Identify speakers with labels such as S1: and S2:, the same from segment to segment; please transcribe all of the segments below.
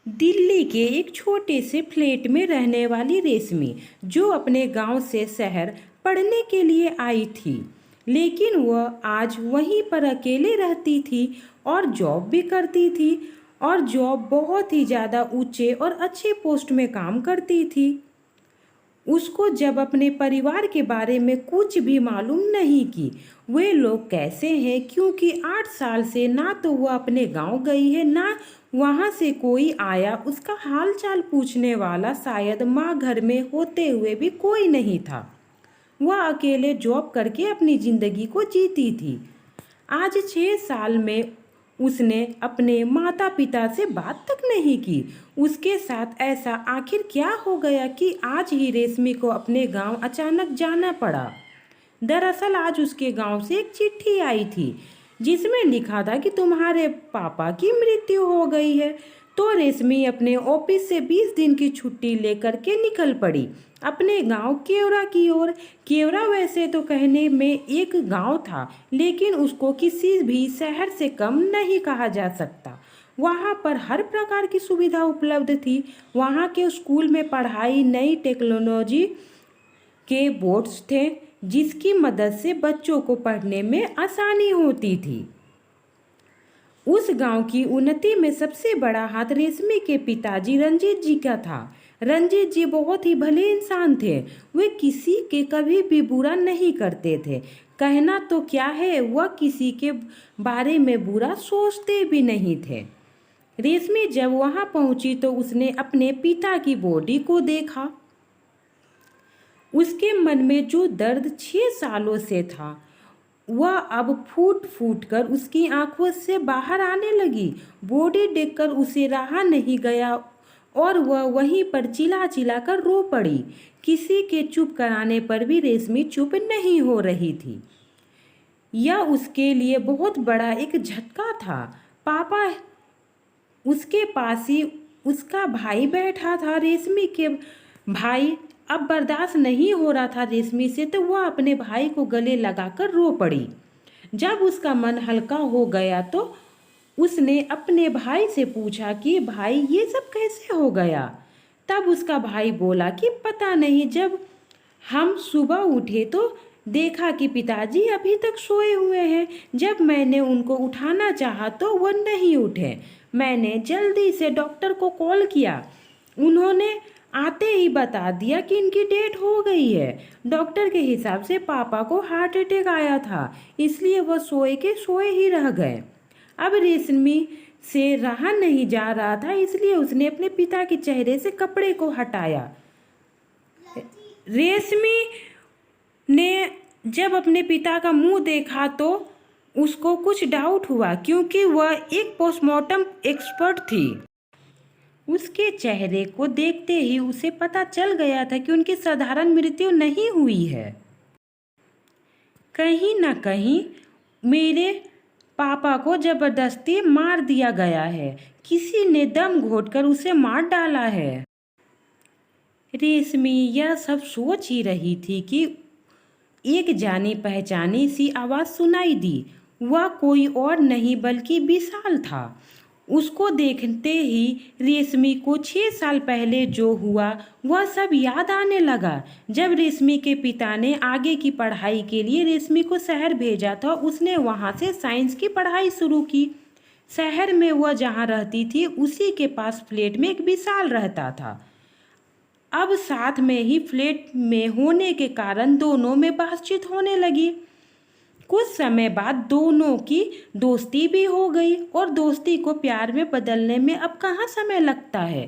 S1: दिल्ली के एक छोटे से फ्लैट में रहने वाली रेशमी, जो अपने गांव से शहर पढ़ने के लिए आई थी, लेकिन वह आज वहीं पर अकेले रहती थी और जॉब भी करती थी। और जॉब बहुत ही ज़्यादा ऊंचे और अच्छे पोस्ट में काम करती थी। उसको जब अपने परिवार के बारे में कुछ भी मालूम नहीं कि वे लोग कैसे हैं, क्योंकि 8 साल से ना तो वह अपने गांव गई है, ना वहां से कोई आया उसका हाल चाल पूछने वाला। शायद माँ घर में होते हुए भी कोई नहीं था। वह अकेले जॉब करके अपनी जिंदगी को जीती थी। आज 6 साल में उसने अपने माता पिता से बात तक नहीं की। उसके साथ ऐसा आखिर क्या हो गया कि आज ही रेशमी को अपने गांव अचानक जाना पड़ा। दरअसल आज उसके गांव से एक चिट्ठी आई थी, जिसमें लिखा था कि तुम्हारे पापा की मृत्यु हो गई है। तो रेशमी अपने ऑफिस से 20 दिन की छुट्टी लेकर के निकल पड़ी अपने गांव केवरा की ओर। केवरा वैसे तो कहने में एक गांव था, लेकिन उसको किसी भी शहर से कम नहीं कहा जा सकता। वहाँ पर हर प्रकार की सुविधा उपलब्ध थी। वहाँ के स्कूल में पढ़ाई, नई टेक्नोलॉजी के बोर्ड्स थे, जिसकी मदद से बच्चों को पढ़ने में आसानी होती थी। उस गांव की उन्नति में सबसे बड़ा हाथ रेशमी के पिताजी रंजीत जी का था। रंजीत जी बहुत ही भले इंसान थे। वे किसी के कभी भी बुरा नहीं करते थे। कहना तो क्या है, वह किसी के बारे में बुरा सोचते भी नहीं थे। रेशमी जब वहां पहुंची तो उसने अपने पिता की बॉडी को देखा। उसके मन में जो दर्द 6 सालों से था, वह अब फूट फूट कर उसकी आंखों से बाहर आने लगी। बॉडी देखकर उसे रहा नहीं गया और वह वहीं पर चिल्ला चिल्ला कर रो पड़ी। किसी के चुप कराने पर भी रेशमी चुप नहीं हो रही थी। यह उसके लिए बहुत बड़ा एक झटका था। पापा उसके पास ही उसका भाई बैठा था। रेशमी के भाई अब बर्दाश्त नहीं हो रहा था रेशमी से, तो वह अपने भाई को गले लगाकर रो पड़ी। जब उसका मन हल्का हो गया तो उसने अपने भाई से पूछा कि भाई ये सब कैसे हो गया। तब उसका भाई बोला कि पता नहीं, जब हम सुबह उठे तो देखा कि पिताजी अभी तक सोए हुए हैं। जब मैंने उनको उठाना चाहा तो वह नहीं उठे। मैंने जल्दी से डॉक्टर को कॉल किया। उन्होंने आते ही बता दिया कि इनकी डेथ हो गई है। डॉक्टर के हिसाब से पापा को हार्ट अटैक आया था, इसलिए वह सोए के सोए ही रह गए। अब रेशमी से रहा नहीं जा रहा था, इसलिए उसने अपने पिता के चेहरे से कपड़े को हटाया। रेशमी ने जब अपने पिता का मुंह देखा तो उसको कुछ डाउट हुआ, क्योंकि वह एक पोस्टमार्टम एक्सपर्ट थी। उसके चेहरे को देखते ही उसे पता चल गया था कि उनकी साधारण मृत्यु नहीं हुई है। कहीं ना कहीं मेरे पापा को जबरदस्ती मार दिया गया है। किसी ने दम घोंटकर उसे मार डाला है। रेशमी यह सब सोच ही रही थी कि एक जानी पहचानी सी आवाज़ सुनाई दी। वह कोई और नहीं बल्कि विशाल था। उसको देखते ही रेशमी को 6 साल पहले जो हुआ वह सब याद आने लगा। जब रेशमी के पिता ने आगे की पढ़ाई के लिए रेशमी को शहर भेजा था, उसने वहाँ से साइंस की पढ़ाई शुरू की। शहर में वह जहाँ रहती थी उसी के पास फ्लैट में एक विशाल रहता था। अब साथ में ही फ्लैट में होने के कारण दोनों में बातचीत होने लगी। कुछ समय बाद दोनों की दोस्ती भी हो गई, और दोस्ती को प्यार में बदलने में अब कहाँ समय लगता है।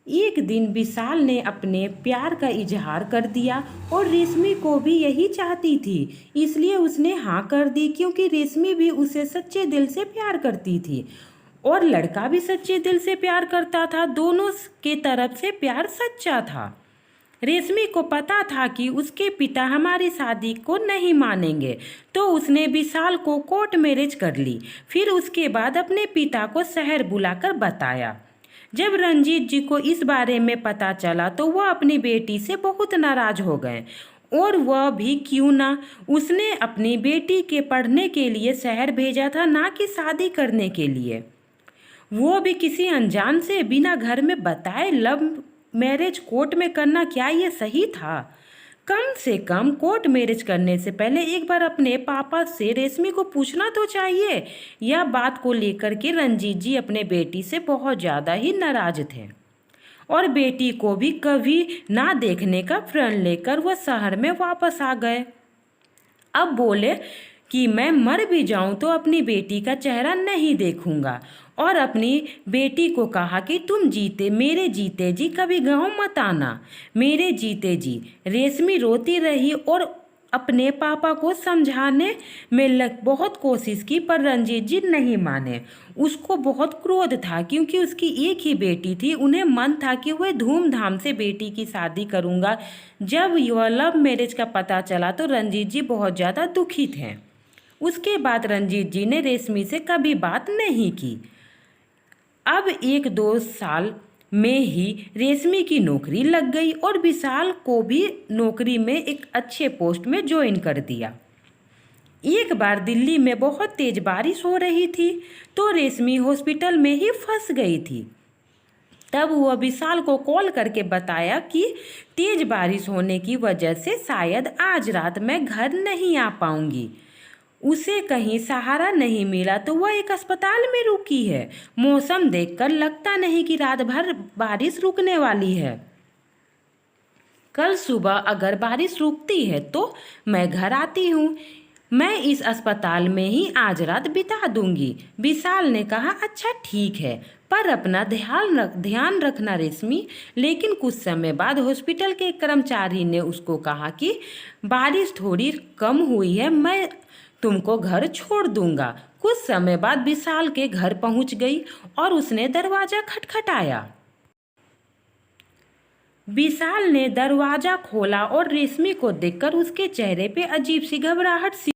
S1: एक दिन विशाल ने अपने प्यार का इजहार कर दिया, और रेशमी को भी यही चाहती थी, इसलिए उसने हाँ कर दी, क्योंकि रेशमी भी उसे सच्चे दिल से प्यार करती थी और लड़का भी सच्चे दिल से प्यार करता था। दोनों के तरफ से प्यार सच्चा था। रेशमी को पता था कि उसके पिता हमारी शादी को नहीं मानेंगे, तो उसने विशाल को कोर्ट मैरिज कर ली। फिर उसके बाद अपने पिता को शहर बुलाकर बताया। जब रंजीत जी को इस बारे में पता चला तो वह अपनी बेटी से बहुत नाराज हो गए, और वह भी क्यों ना, उसने अपनी बेटी के पढ़ने के लिए शहर भेजा था, ना कि शादी करने के लिए। वो भी किसी अनजान से, बिना घर में बताए लव मैरिज कोर्ट में करना, क्या ये सही था? कम से कम कोर्ट मैरिज करने से पहले एक बार अपने पापा से रेशमी को पूछना तो चाहिए। यह बात को लेकर के रंजीत जी अपने बेटी से बहुत ज़्यादा ही नाराज थे और बेटी को भी कभी ना देखने का प्रण लेकर वह शहर में वापस आ गए। अब बोले कि मैं मर भी जाऊं तो अपनी बेटी का चेहरा नहीं देखूंगा, और अपनी बेटी को कहा कि तुम जीते मेरे जीते जी कभी गांव मत आना, मेरे जीते जी। रेशमी रोती रही और अपने पापा को समझाने में बहुत कोशिश की, पर रंजीत जी नहीं माने। उसको बहुत क्रोध था क्योंकि उसकी एक ही बेटी थी। उन्हें मन था कि वह धूमधाम से बेटी की शादी करूंगा। जब यह लव मैरिज का पता चला तो रंजीत जी बहुत ज़्यादा दुखी थे। उसके बाद रंजीत जी ने रेशमी से कभी बात नहीं की। अब 1-2 साल में ही रेशमी की नौकरी लग गई और विशाल को भी नौकरी में एक अच्छे पोस्ट में ज्वाइन कर दिया। एक बार दिल्ली में बहुत तेज बारिश हो रही थी तो रेशमी हॉस्पिटल में ही फंस गई थी। तब वह विशाल को कॉल करके बताया कि तेज बारिश होने की वजह से शायद आज रात मैं घर नहीं आ पाऊंगी। उसे कहीं सहारा नहीं मिला तो वह एक अस्पताल में रुकी है। मौसम देखकर लगता नहीं कि रात भर बारिश रुकने वाली है। कल सुबह अगर बारिश रुकती है तो मैं घर आती हूँ। मैं इस अस्पताल में ही आज रात बिता दूंगी। विशाल ने कहा, अच्छा ठीक है, पर अपना ध्यान रखना रेशमी। लेकिन कुछ समय बाद हॉस्पिटल के कर्मचारी ने उसको कहा कि बारिश थोड़ी कम हुई है, मैं तुमको घर छोड़ दूंगा। कुछ समय बाद विशाल के घर पहुंच गई और उसने दरवाजा खटखटाया। विशाल ने दरवाजा खोला और रेशमी को देखकर उसके चेहरे पे अजीब सी घबराहट सी।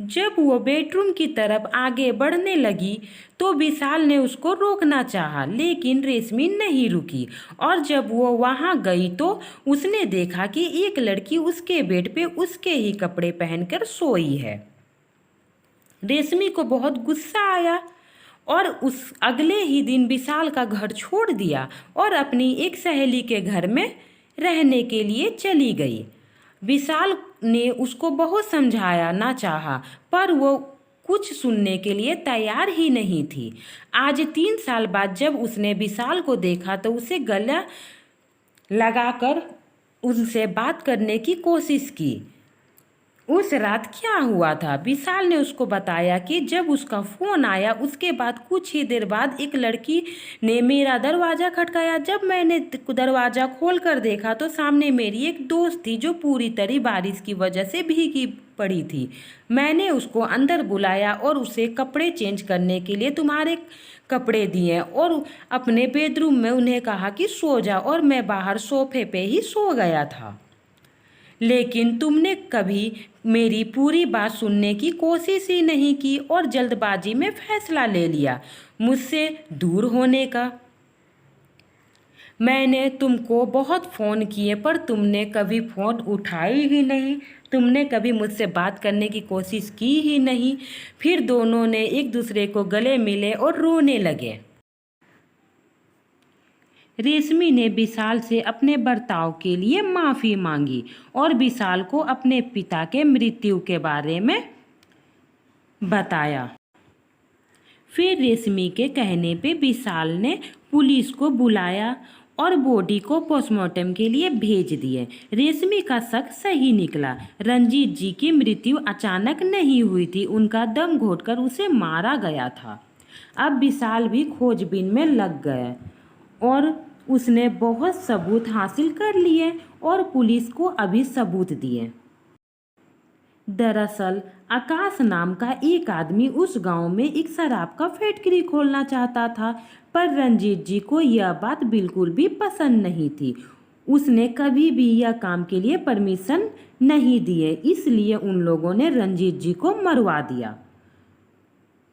S1: जब वो बेडरूम की तरफ आगे बढ़ने लगी तो विशाल ने उसको रोकना चाहा, लेकिन रेशमी नहीं रुकी। और जब वो वहां गई तो उसने देखा कि एक लड़की उसके बेड पे उसके ही कपड़े पहनकर सोई है। रेशमी को बहुत गुस्सा आया और उस अगले ही दिन विशाल का घर छोड़ दिया और अपनी एक सहेली के घर में रहने के लिए चली गई। विशाल ने उसको बहुत समझाया ना चाहा, पर वो कुछ सुनने के लिए तैयार ही नहीं थी। आज 3 साल बाद जब उसने विशाल को देखा तो उसे गला लगाकर उनसे बात करने की कोशिश की। उस रात क्या हुआ था? विशाल ने उसको बताया कि जब उसका फ़ोन आया उसके बाद कुछ ही देर बाद एक लड़की ने मेरा दरवाज़ा खटकाया। जब मैंने दरवाज़ा खोल कर देखा तो सामने मेरी एक दोस्त थी जो पूरी तरह बारिश की वजह से भीगी पड़ी थी। मैंने उसको अंदर बुलाया और उसे कपड़े चेंज करने के लिए तुम्हारे कपड़े दिए और अपने बेडरूम में उन्हें कहा कि सो जा, और मैं बाहर सोफे पे ही सो गया था। लेकिन तुमने कभी मेरी पूरी बात सुनने की कोशिश ही नहीं की और जल्दबाजी में फैसला ले लिया मुझसे दूर होने का। मैंने तुमको बहुत फ़ोन किए पर तुमने कभी फ़ोन उठाई ही नहीं, तुमने कभी मुझसे बात करने की कोशिश की ही नहीं। फिर दोनों ने एक दूसरे को गले मिले और रोने लगे। रेशमी ने विशाल से अपने बर्ताव के लिए माफ़ी मांगी और विशाल को अपने पिता के मृत्यु के बारे में बताया। फिर रेशमी के कहने पे विशाल ने पुलिस को बुलाया और बॉडी को पोस्टमार्टम के लिए भेज दिए। रेशमी का शक सही निकला। रंजीत जी की मृत्यु अचानक नहीं हुई थी, उनका दम घोटकर उसे मारा गया था। अब विशाल भी खोजबीन में लग गया और उसने बहुत सबूत हासिल कर लिए और पुलिस को अभी सबूत दिए। दरअसल आकाश नाम का एक आदमी उस गांव में एक शराब का फैक्ट्री खोलना चाहता था, पर रंजीत जी को यह बात बिल्कुल भी पसंद नहीं थी। उसने कभी भी यह काम के लिए परमिशन नहीं दिए, इसलिए उन लोगों ने रंजीत जी को मरवा दिया।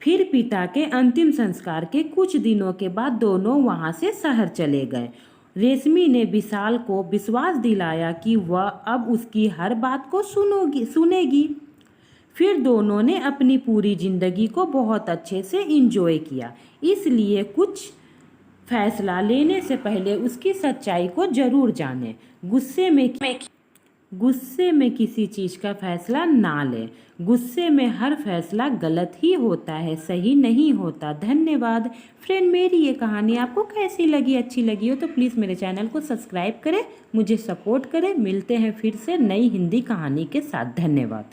S1: फिर पिता के अंतिम संस्कार के कुछ दिनों के बाद दोनों वहां से शहर चले गए। रेशमी ने विशाल को विश्वास दिलाया कि वह अब उसकी हर बात को सुनेगी। फिर दोनों ने अपनी पूरी ज़िंदगी को बहुत अच्छे से इंजॉय किया। इसलिए कुछ फैसला लेने से पहले उसकी सच्चाई को ज़रूर जानें। गुस्से में किसी चीज़ का फैसला ना लें। गुस्से में हर फैसला गलत ही होता है, सही नहीं होता। धन्यवाद फ्रेंड। मेरी ये कहानी आपको कैसी लगी? अच्छी लगी हो तो प्लीज़ मेरे चैनल को सब्सक्राइब करें, मुझे सपोर्ट करें। मिलते हैं फिर से नई हिंदी कहानी के साथ। धन्यवाद।